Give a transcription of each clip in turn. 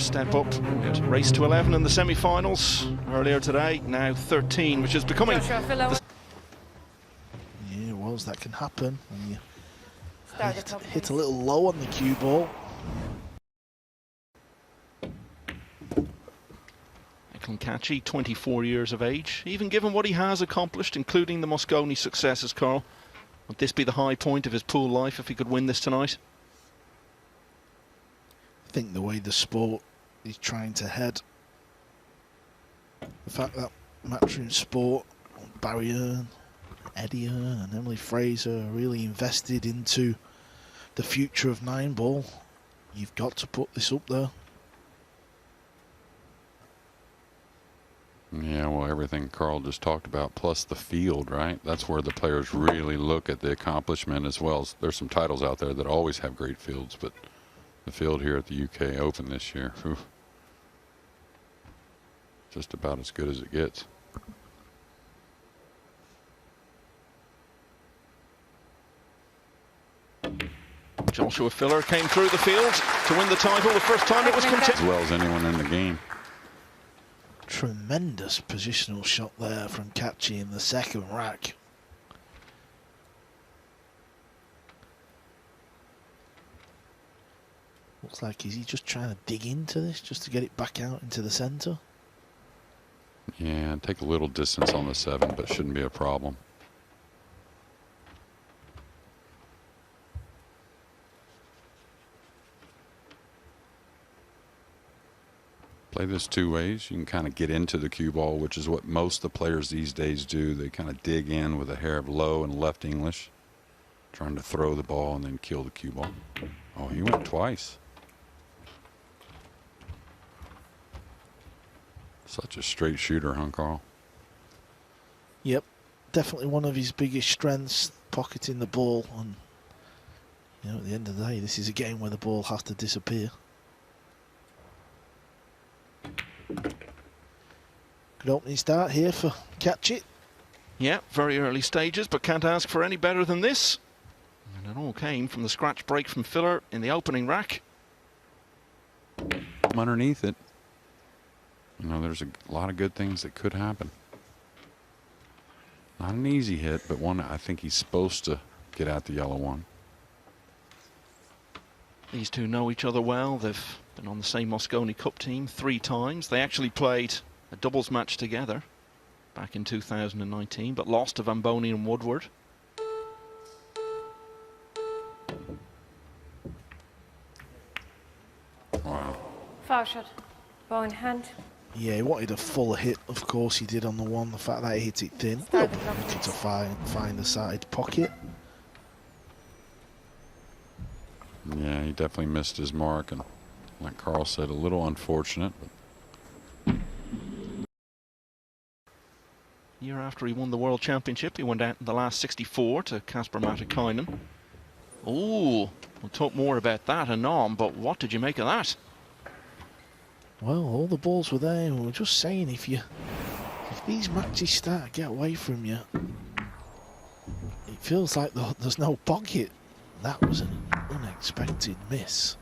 first step up. We had race to 11 in the semi-finals earlier today, now 13, which is becoming... Yeah, well, that can happen when you hit a little low on the cue ball. Eklent Kaci, 24 years of age. Even given what he has accomplished, including the Mosconi successes, Carl, would this be the high point of his pool life if he could win this tonight? I think the way the sport is trying to head, the fact that matchroom sport, Barry Earn, Eddie Earn and Emily Fraser are really invested into the future of 9-ball, you've got to put this up there. Yeah, well, everything Carl just talked about, plus the field, right? That's where the players really look at the accomplishment, as well as there's some titles out there that always have great fields, but the field here at the UK Open this year, whew, just about as good as it gets. Joshua Filler came through the field to win the title the first time it was contested. As well as anyone in the game. Tremendous positional shot there from Kaci in the second rack. Looks like, is he just trying to dig into this just to get it back out into the center? Yeah, take a little distance on the 7, but shouldn't be a problem. Play this 2 ways. You can kind of get into the cue ball, which is what most of the players these days do. They kind of dig in with a hair of low and left English, trying to throw the ball and then kill the cue ball. Oh, he went twice. Such a straight shooter, huh, Carl? Yep, definitely one of his biggest strengths, pocketing the ball. And you know, at the end of the day, this is a game where the ball has to disappear. Good opening start here for Kaci. Yeah, very early stages, but can't ask for any better than this. And it all came from the scratch break from Filler in the opening rack. Underneath it, you know, there's a lot of good things that could happen. Not an easy hit, but one I think he's supposed to get at the yellow one. These two know each other well. They've been on the same Mosconi Cup team 3 times. They actually played a doubles match together back in 2019, but lost to Vamboni and Woodward. Wow. Foul shot. Ball in hand. Yeah, he wanted a full hit, of course he did on the one. The fact that he hit it thin, looking to find the side pocket. Yeah, he definitely missed his mark, and like Carl said, a little unfortunate. But Year after he won the World Championship, he went out in the last 64 to Kasper Matikainen. Ooh, we'll talk more about that anon, but what did you make of that? Well, all the balls were there, and we were just saying, if these matches start to get away from you, it feels like there's no pocket. That was an unexpected miss.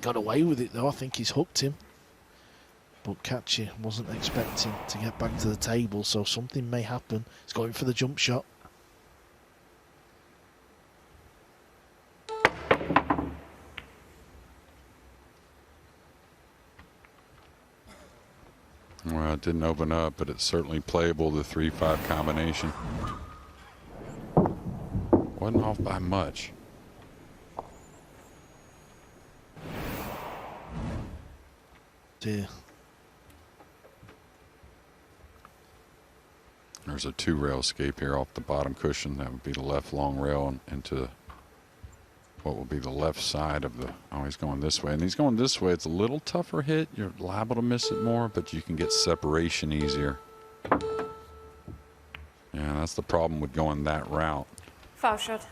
Got away with it though, I think he's hooked him. But Kaci wasn't expecting to get back to the table, so something may happen. He's going for the jump shot. well, it didn't open up, but it's certainly playable, the 3-5 combination. Wasn't off by much. Dear. There's a 2-rail escape here off the bottom cushion. That would be the left long rail and into what will be the left side of the... Oh, he's going this way. And he's going this way. It's a little tougher hit. You're liable to miss it more, but you can get separation easier. Yeah, that's the problem with going that route. Foul shot.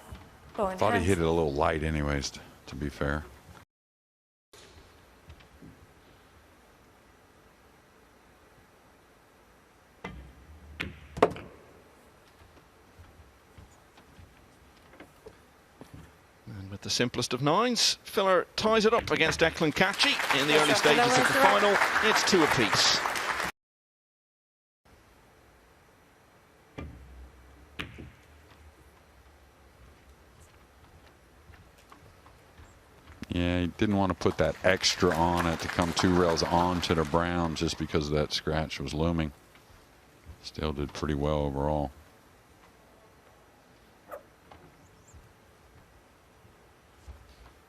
Ball in Thought he hand. hit it a little light anyways, to be fair. the simplest of nines. Filler ties it up against Eklent Kaci in the early stages of the final. It's 2 apiece. Yeah, he didn't want to put that extra on it to come 2 rails onto the brown just because that scratch was looming. Still did pretty well overall.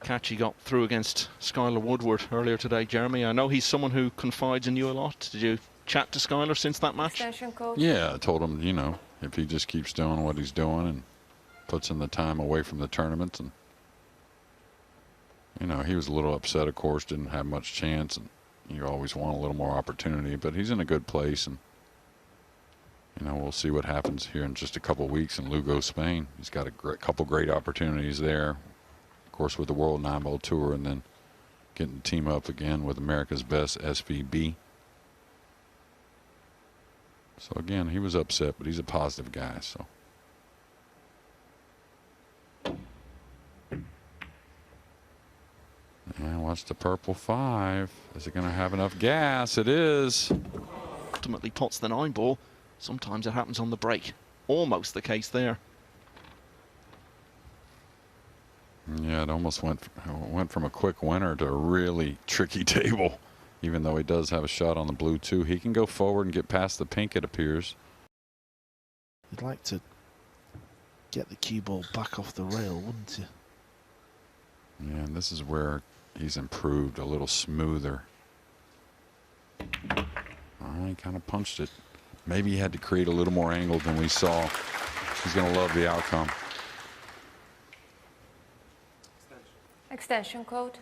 Kaci got through against Skylar Woodward earlier today, Jeremy. I know he's someone who confides in you a lot. Did you chat to Skylar since that match? Extension code. Yeah, I told him, you know, if he just keeps doing what he's doing and puts in the time away from the tournament, and you know, he was a little upset, of course, didn't have much chance, and you always want a little more opportunity, but he's in a good place, and you know, we'll see what happens here in just a couple weeks in Lugo, Spain. He's got a couple great opportunities there, of course, with the World 9-Ball Tour, and then getting the team up again with America's Best SVB. So again, he was upset, but he's a positive guy, so. And watch the purple 5. Is it going to have enough gas? It is. Ultimately pots the 9-ball. Sometimes it happens on the break. Almost the case there. Yeah, it almost went from a quick winner to a really tricky table. Even though he does have a shot on the blue too, he can go forward and get past the pink, it appears. You'd like to get the cue ball back off the rail, wouldn't you? Yeah, and this is where he's improved, a little smoother. He kind of punched it. Maybe he had to create a little more angle than we saw. He's going to love the outcome. Extension code.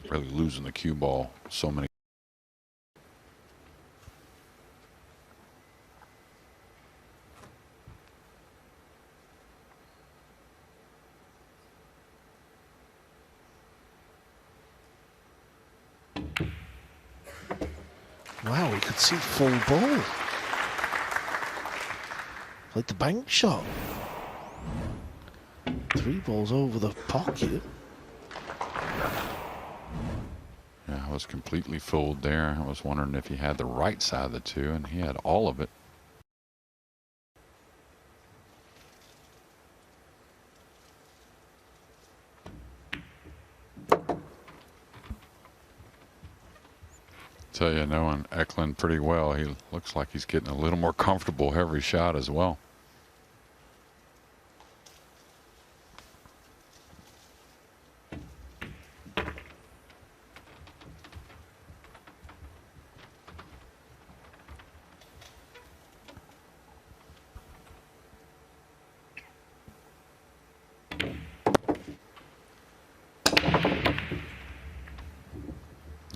Really losing the cue ball so many. Wow, he could see full ball. Like the bank shot. 3 balls over the pocket. Yeah, I was completely fooled there. I was wondering if he had the right side of the 2, and he had all of it. Tell you, knowing Eklent pretty well, he looks like he's getting a little more comfortable every shot as well.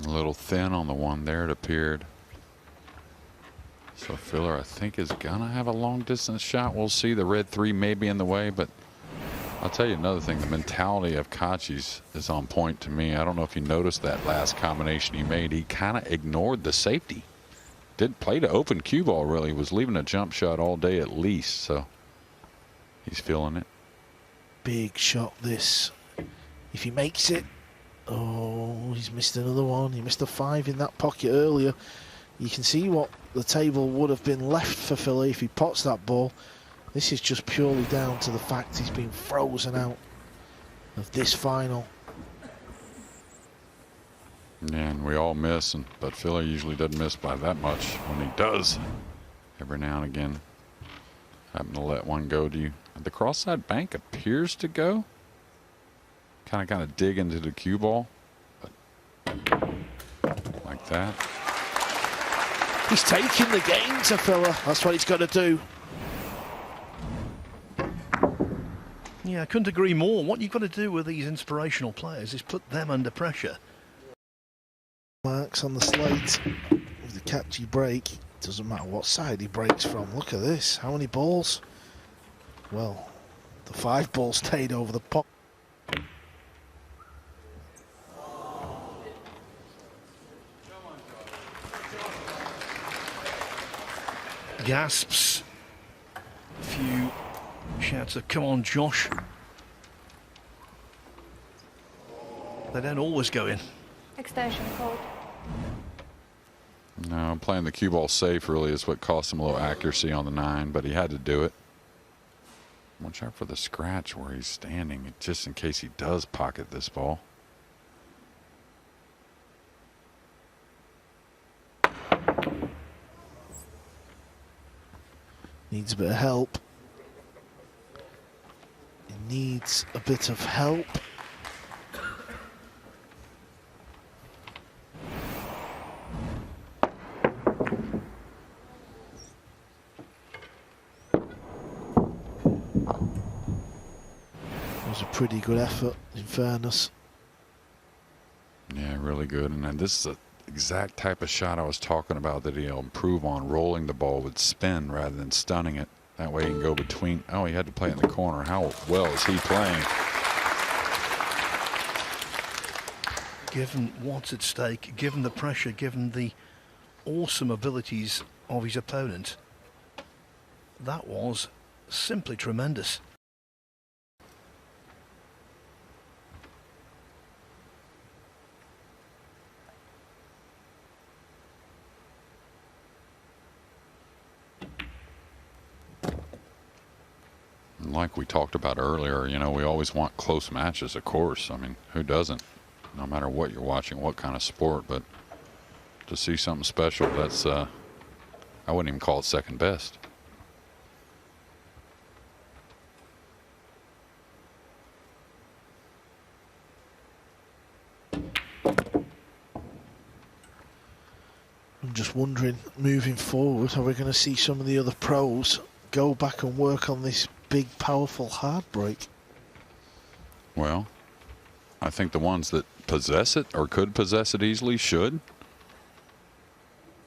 A little thin on the one there, it appeared. So Filler, I think, is gonna have a long distance shot. We'll see. The red 3 may be in the way, but I'll tell you another thing. The mentality of Kaci's is on point to me. I don't know if you noticed that last combination he made. He kind of ignored the safety. Didn't play to open cue ball, really. Was leaving a jump shot all day at least. So he's feeling it. Big shot this. If he makes it. Oh, he's missed another one. He missed a 5 in that pocket earlier. You can see what the table would have been left for Philly if he pots that ball. This is just purely down to the fact he's been frozen out of this final. Yeah, and we all miss, but Philly usually doesn't miss by that much. When he does, every now and again, happen to let one go to you. The cross-side bank appears to go. Kind of dig into the cue ball, but like that. He's taking the game to Filler. That's what he's got to do. Yeah, I couldn't agree more. What you've got to do with these inspirational players is put them under pressure. Marks on the slate with the Kaci break. Doesn't matter what side he breaks from. Look at this. How many balls? Well, the 5 ball stayed over the pot. Gasps. A few shouts of "Come on, Josh." They don't always go in. Extension code. No, playing the cue ball safe really is what cost him a little accuracy on the 9, but he had to do it. Watch out for the scratch where he's standing, just in case he does pocket this ball. Needs a bit of help. He needs a bit of help. It was a pretty good effort, in fairness. Yeah, really good. And then this is the exact type of shot I was talking about that he'll improve on, rolling the ball with spin rather than stunning it. That way he can go between. Oh, he had to play it in the corner. How well is he playing? Given what's at stake, given the pressure, given the awesome abilities of his opponent, that was simply tremendous. Like we talked about earlier, you know, we always want close matches, of course. I mean, who doesn't? No matter what you're watching, what kind of sport, but to see something special, that's, I wouldn't even call it second best. I'm just wondering, moving forward, are we going to see some of the other pros go back and work on this big, powerful hard break? Well, I think the ones that possess it or could possess it easily should.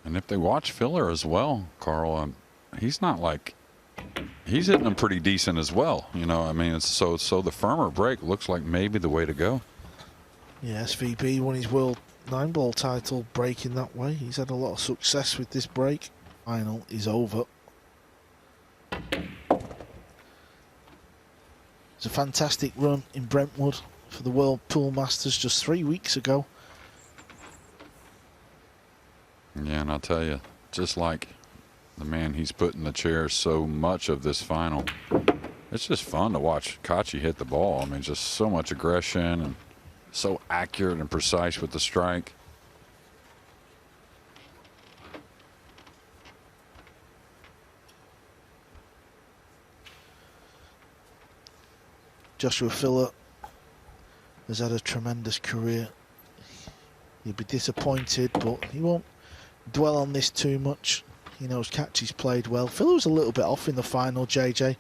And if they watch Filler as well, Carl, he's not like, he's hitting them pretty decent as well. You know, I mean, it's so the firmer break looks like maybe the way to go. Yeah, SVB won his World 9-ball title breaking that way. He's had a lot of success with this break. Final is over. It's a fantastic run in Brentwood for the World Pool Masters just 3 weeks ago. Yeah, and I'll tell you, just like the man he's put in the chair so much of this final, it's just fun to watch Kaci hit the ball. I mean, just so much aggression and so accurate and precise with the strike. Joshua Filler has had a tremendous career. He'll be disappointed, but he won't dwell on this too much. He knows Kaci's played well. Filler was a little bit off in the final, JJ,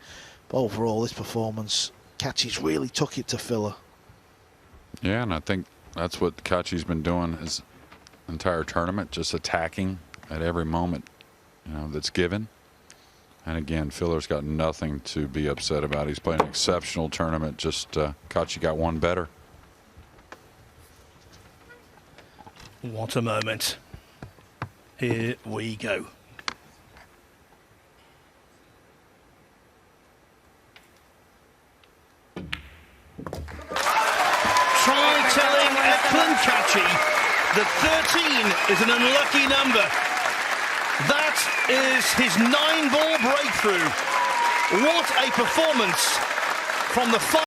but overall this performance, Kaci's really took it to Filler. Yeah, and I think that's what Kaci's been doing his entire tournament, just attacking at every moment, you know, that's given. And again, Filler's got nothing to be upset about. He's played an exceptional tournament. Just Kaci got one better. What a moment. Here we go. Try telling Eklent Kaci that 13 is an unlucky number. That is his 9-ball breakthrough. What a performance from the